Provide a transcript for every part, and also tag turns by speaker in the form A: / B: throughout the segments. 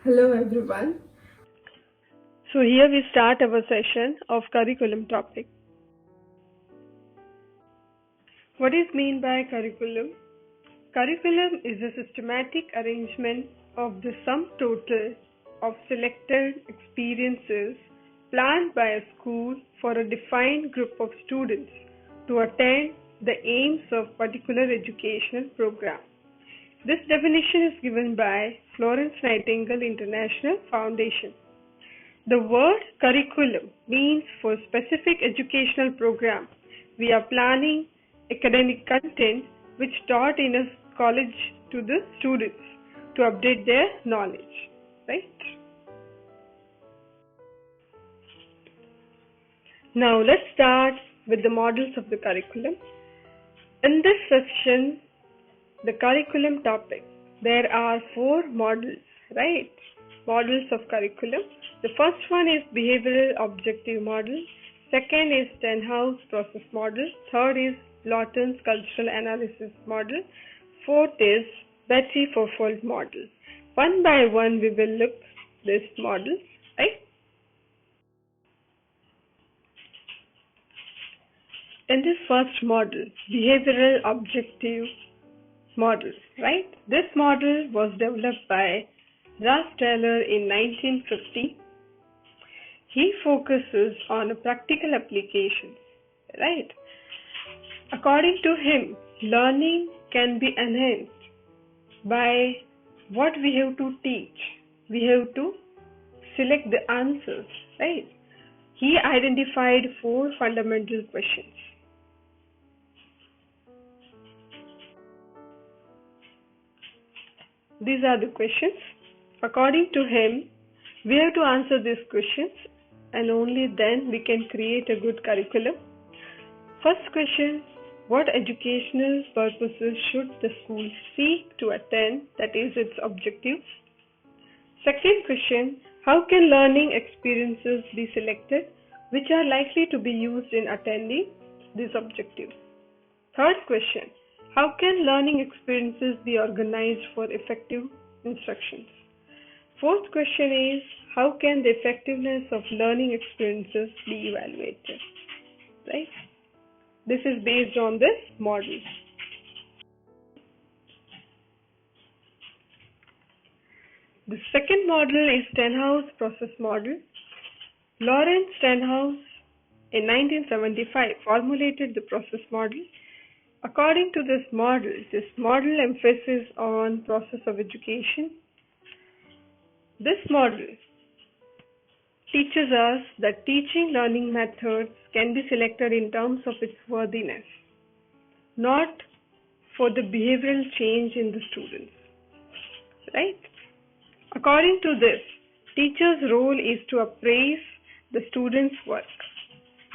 A: Hello everyone.
B: So here we start our session of curriculum topic. What is mean by curriculum? Curriculum is a systematic arrangement of the sum total of selected experiences planned by a school for a defined group of students to attain the aims of particular educational program. This definition is given by Florence Nightingale International Foundation. The word curriculum means for specific educational program. We are planning academic content which taught in a college to the students to update their knowledge, right? Now let's start with the models of the curriculum. In this section, the curriculum topic, there are 4 models, right? Models of curriculum. The first one is behavioral objective model. Second is Stenhouse process model. Third is Lawton's cultural analysis model. Fourth is Beattie fourfold model. One by one we will look this model, right? In this first model, behavioral objective model, right? This model was developed by Russ Taylor in 1950. He focuses on practical applications, right? According to him, learning can be enhanced by what we have to teach. We have to select the answers, right? He identified 4 fundamental questions. These are the questions. According to him, we have to answer these questions and only then we can create a good curriculum. First question, what educational purposes should the school seek to attain, that is its objectives? Second question, how can learning experiences be selected which are likely to be used in attaining these objectives? Third question, how can learning experiences be organized for effective instructions? Fourth question is, how can the effectiveness of learning experiences be evaluated? Right? This is based on this model. The second model is Stenhouse process model. Lawrence Stenhouse in 1975 formulated the process model. According to this model emphasizes on process of education. This model teaches us that teaching learning methods can be selected in terms of its worthiness, not for the behavioral change in the students, right? According to this, teacher's role is to appraise the students' work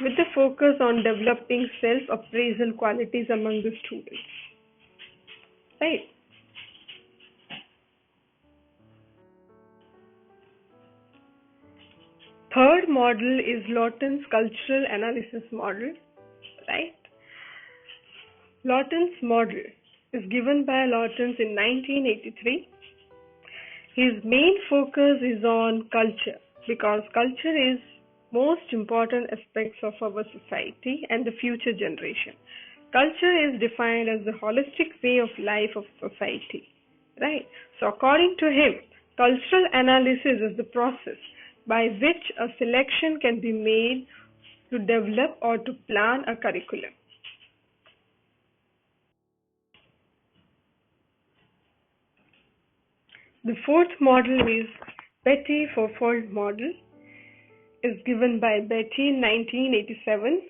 B: with the focus on developing self-appraisal qualities among the students, right? Third model is Lawton's cultural analysis model, right? Lawton's model is given by Lawton in 1983. His main focus is on culture because culture is most important aspects of our society and the future generation. Culture is defined as the holistic way of life of society, right? So according to him, cultural analysis is the process by which a selection can be made to develop or to plan a curriculum. The fourth model is Beattie fourfold model, is given by Beattie in 1987.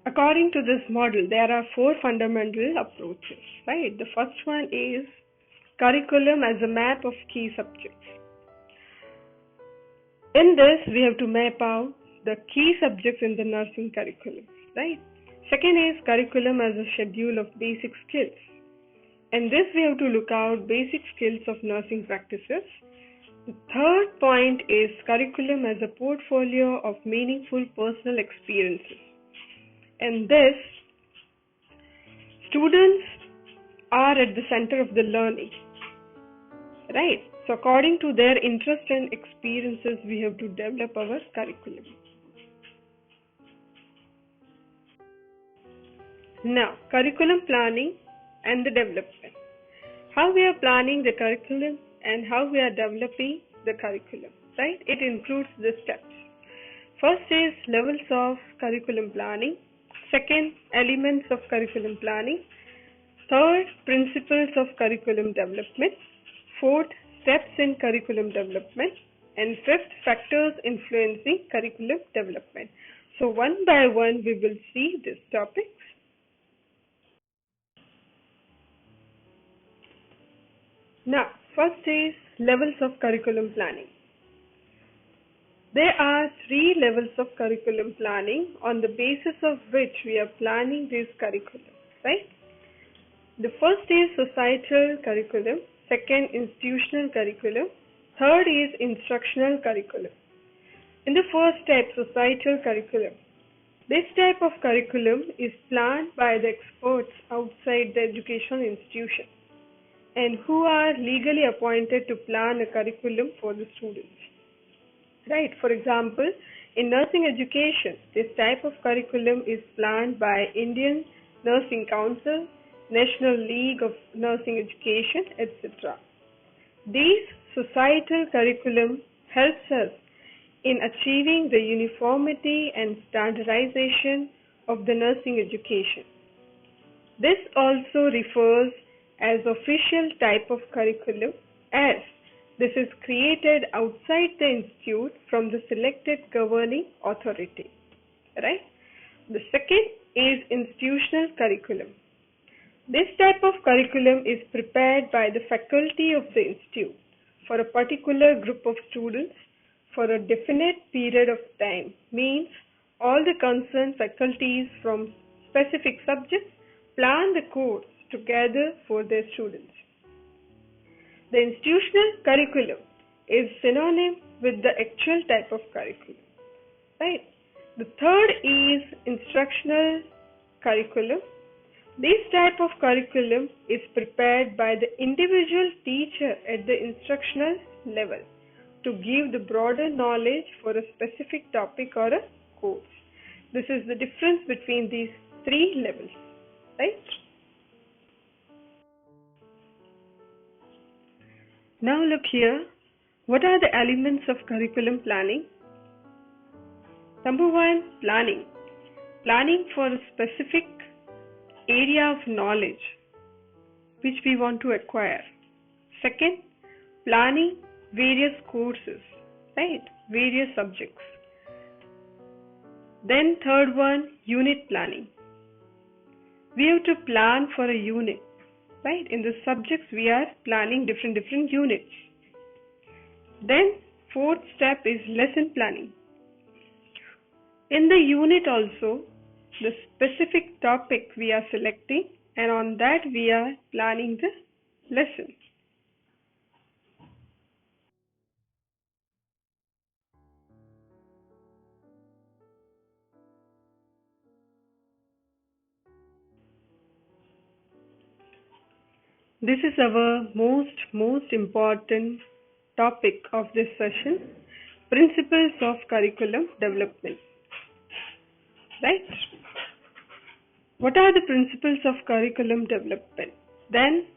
B: According to this model, there are 4 fundamental approaches, right? The first one is curriculum as a map of key subjects. In this, we have to map out the key subjects in the nursing curriculum, right? Second is curriculum as a schedule of basic skills. In this, we have to look out basic skills of nursing practices. The third point is curriculum as a portfolio of meaningful personal experiences. In this, students are at the center of the learning, right? So according to their interest and experiences, we have to develop our curriculum. Now, curriculum planning and the development. How we are planning the curriculum and how we are developing the curriculum, right? It includes the steps. First is levels of curriculum planning. Second, elements of curriculum planning. Third, principles of curriculum development. Fourth, steps in curriculum development. And fifth, factors influencing curriculum development. So one by one we will see these topics. Now, first is levels of curriculum planning. There are 3 levels of curriculum planning on the basis of which we are planning this curriculum, right? The first is societal curriculum, second institutional curriculum, third is instructional curriculum. In the first step, societal curriculum. This type of curriculum is planned by the experts outside the educational institution and who are legally appointed to plan a curriculum for the students. Right, for example, in nursing education, this type of curriculum is planned by Indian Nursing Council, National League of Nursing Education, etc. These societal curriculum helps us in achieving the uniformity and standardization of the nursing education. This also refers as official type of curriculum as this is created outside the institute from the selected governing authority, right? The second is institutional curriculum. This type of curriculum is prepared by the faculty of the institute for a particular group of students for a definite period of time, means all the concerned faculties from specific subjects plan the course together for their students. The institutional curriculum is synonym with the actual type of curriculum, right? The third is instructional curriculum. This type of curriculum is prepared by the individual teacher at the instructional level to give the broader knowledge for a specific topic or a course. This is the difference between these 3 levels, right? Now look here, what are the elements of curriculum planning? Number 1, planning. Planning for a specific area of knowledge which we want to acquire. Second, planning various courses, right? Various subjects. Then third one, unit planning. We have to plan for a unit. Right, in the subjects we are planning different units. Then fourth step is lesson planning. In the unit also, the specific topic we are selecting and on that we are planning the lesson. This is our most important topic of this session, principles of curriculum development. Right? What are the principles of curriculum development? Then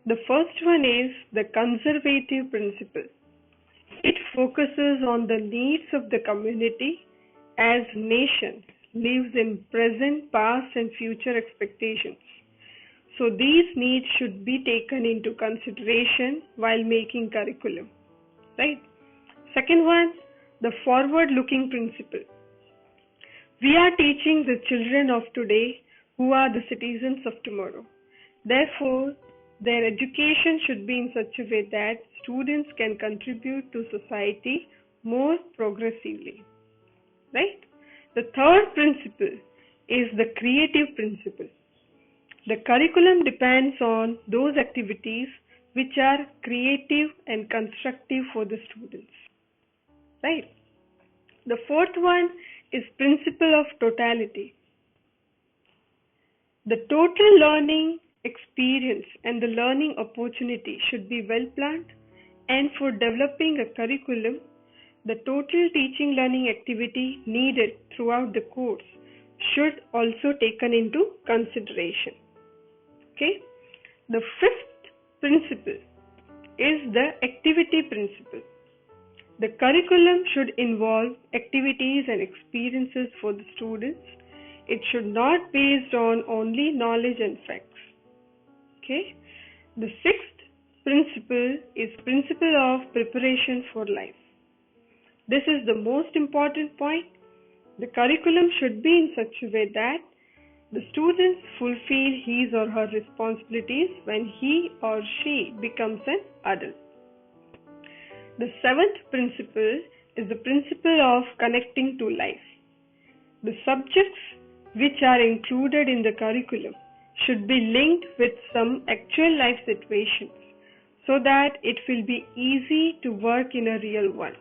B: the first one is the conservative principle. It focuses on the needs of the community as nation lives in present, past and future expectations. So these needs should be taken into consideration while making curriculum, right? Second one, the forward-looking principle. We are teaching the children of today who are the citizens of tomorrow. Therefore, their education should be in such a way that students can contribute to society more progressively, right? The third principle is the creative principle. The curriculum depends on those activities which are creative and constructive for the students, right? The fourth one is principle of totality. The total learning experience and the learning opportunity should be well planned And for developing a curriculum, the total teaching learning activity needed throughout the course should also taken into consideration. Okay. The fifth principle is the activity principle. The curriculum should involve activities and experiences for the students. It should not be based on only knowledge and facts. Okay. The sixth principle is principle of preparation for life. This is the most important point. The curriculum should be in such a way that the students fulfill his or her responsibilities when he or she becomes an adult. The seventh principle is the principle of connecting to life. The subjects which are included in the curriculum should be linked with some actual life situations so that it will be easy to work in a real world.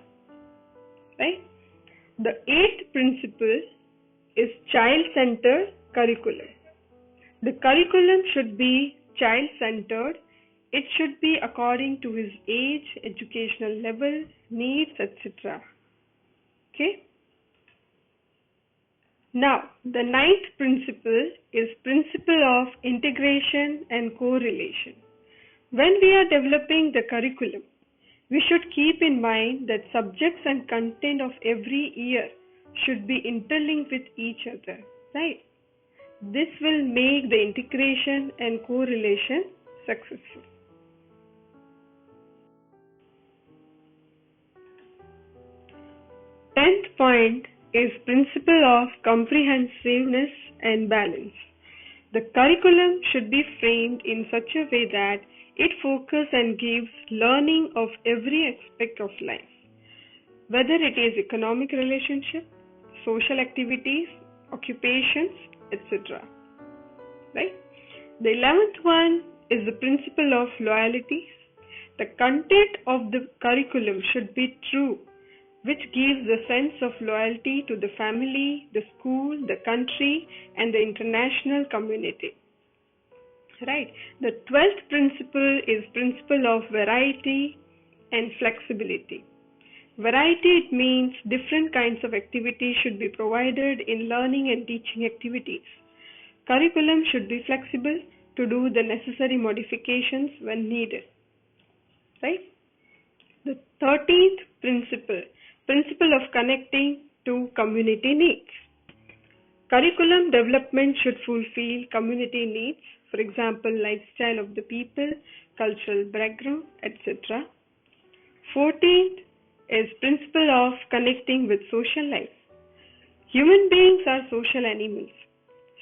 B: Right? The eighth principle is child-centered curriculum. The curriculum should be child-centered. It should be according to his age, educational level, needs, etc. Okay. Now, the ninth principle is principle of integration and correlation. When we are developing the curriculum, we should keep in mind that subjects and content of every year should be interlinked with each other, right? This will make the integration and correlation successful. 10th point is principle of comprehensiveness and balance. The curriculum should be framed in such a way that it focuses and gives learning of every aspect of life, whether it is economic relationship, social activities, occupations, etc. Right? The 11th one is the principle of loyalties. The content of the curriculum should be true, which gives the sense of loyalty to the family, the school, the country, and the international community. Right. The 12th principle is principle of variety and flexibility. Variety, it means different kinds of activities should be provided in learning and teaching activities. Curriculum should be flexible to do the necessary modifications when needed. Right? The 13th principle of connecting to community needs. Curriculum development should fulfill community needs, for example, lifestyle of the people, cultural background, etc. 14th is principle of connecting with social life. Human beings are social animals.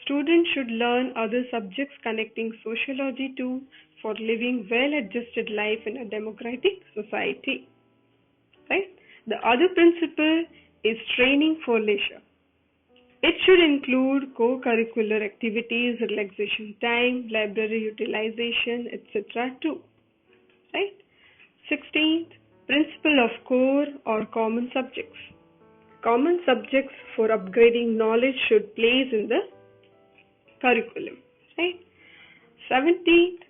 B: Students should learn other subjects connecting sociology to for living well-adjusted life in a democratic society. Right? The other principle is training for leisure. It should include co-curricular activities, relaxation time, library utilization, etc. too. Right? 16th, principle of core or common subjects. Common subjects for upgrading knowledge should place in the curriculum. Right? 17th,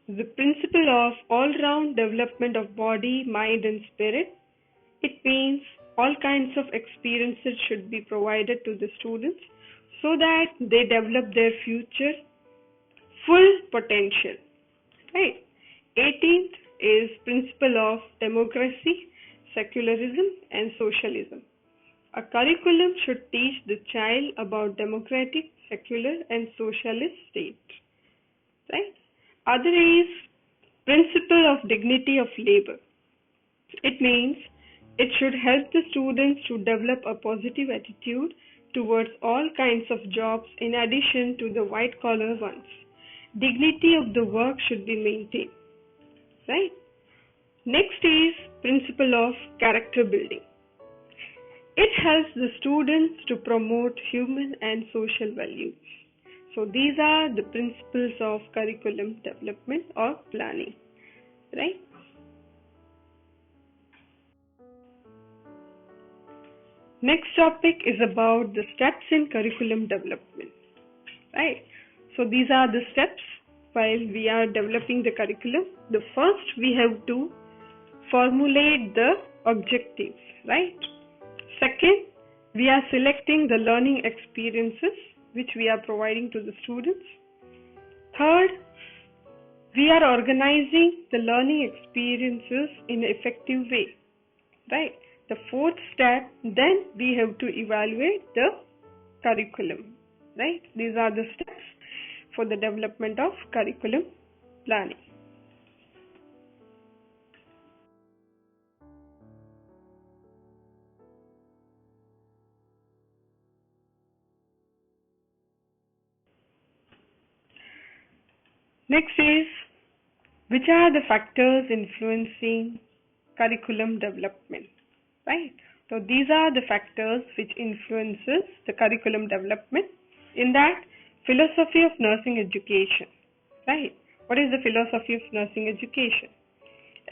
B: the principle of all-round development of body, mind and spirit. It means all kinds of experiences should be provided to the students so that they develop their future full potential. Right? 18th is principle of democracy, secularism and socialism. A curriculum should teach the child about democratic, secular and socialist state. Right? Other is principle of dignity of labor. It means it should help the students to develop a positive attitude towards all kinds of jobs in addition to the white collar ones. Dignity of the work should be maintained. Right? Next is principle of character building. It helps the students to promote human and social values. So these are the principles of curriculum development or planning. Right? Next topic is about the steps in curriculum development. Right? So these are the steps while we are developing the curriculum. The first, we have to formulate the objectives, right? Second, we are selecting the learning experiences which we are providing to the students. Third, we are organizing the learning experiences in an effective way, right? The fourth step, then we have to evaluate the curriculum, right? These are the steps for the development of curriculum planning. Next is, which are the factors influencing curriculum development, right? So these are the factors which influences the curriculum development. In that, philosophy of nursing education, right? What is the philosophy of nursing education?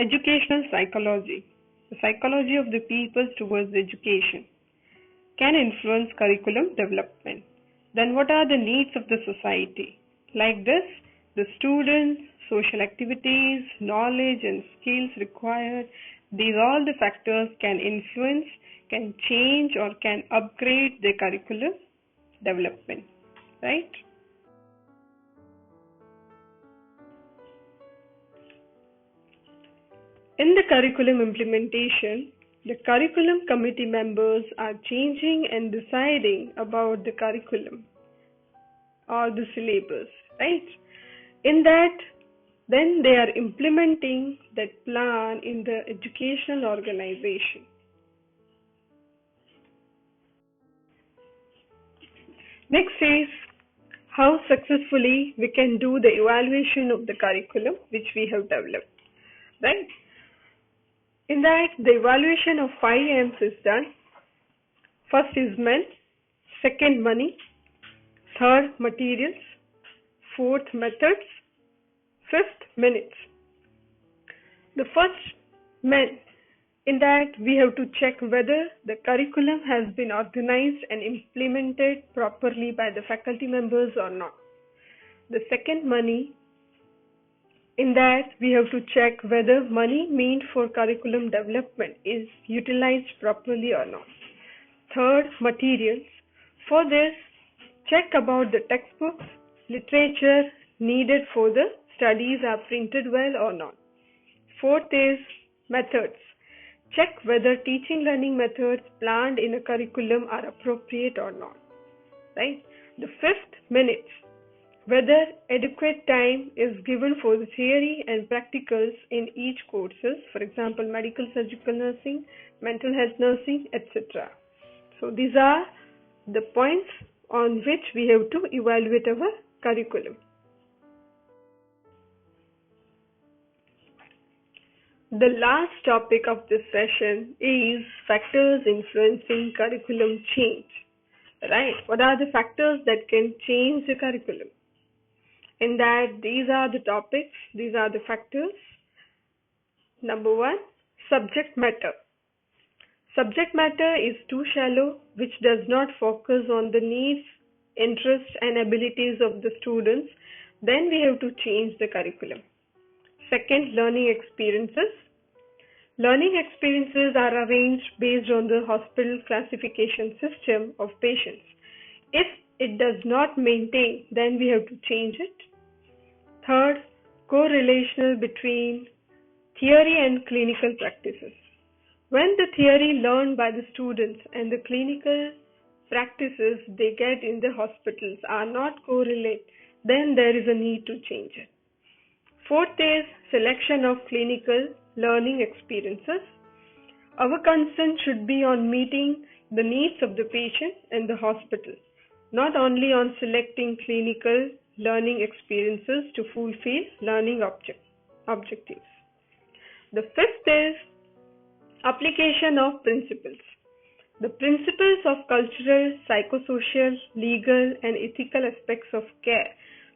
B: Educational psychology, the psychology of the people towards education, can influence curriculum development. Then what are the needs of the society? Like this, the students, social activities, knowledge and skills required, these all the factors can influence, can change or can upgrade the curriculum development, right? In the curriculum implementation, the curriculum committee members are changing and deciding about the curriculum or the syllabus, right? In that, then they are implementing that plan in the educational organization. Next is how successfully we can do the evaluation of the curriculum which we have developed, right? In that, the evaluation of 5 M's is done. First is men, second money, third materials, fourth methods, fifth minutes. The first men, in that we have to check whether the curriculum has been organized and implemented properly by the faculty members or not. The second money, in that we have to check whether money meant for curriculum development is utilized properly or not. Third, materials. For this, check about the textbooks, literature needed for the studies are printed well or not. Fourth is methods. Check whether teaching learning methods planned in a curriculum are appropriate or not. Right? The fifth, minutes. Whether adequate time is given for the theory and practicals in each courses, for example, medical surgical nursing, mental health nursing, etc. So these are the points on which we have to evaluate our curriculum. The last topic of this session is factors influencing curriculum change. Right? What are the factors that can change the curriculum? In that, these are the topics, these are the factors. Number one, subject matter. Subject matter is too shallow, which does not focus on the needs, interests, and abilities of the students. Then we have to change the curriculum. Second, learning experiences. Learning experiences are arranged based on the hospital classification system of patients. If it does not maintain, then we have to change it. Third, correlational between theory and clinical practices. When the theory learned by the students and the clinical practices they get in the hospitals are not correlate, then there is a need to change it. Fourth is selection of clinical learning experiences. Our concern should be on meeting the needs of the patient and the hospital, not only on selecting clinical learning experiences to fulfill learning objectives. The fifth is application of principles. The principles of cultural, psychosocial, legal, and ethical aspects of care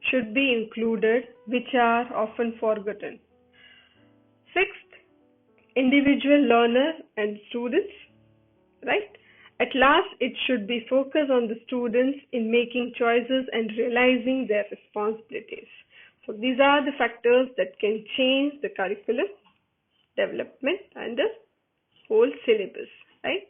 B: should be included, which are often forgotten. Sixth, individual learner and students, right? At last, it should be focused on the students in making choices and realizing their responsibilities. So these are the factors that can change the curriculum development and the whole syllabus, right?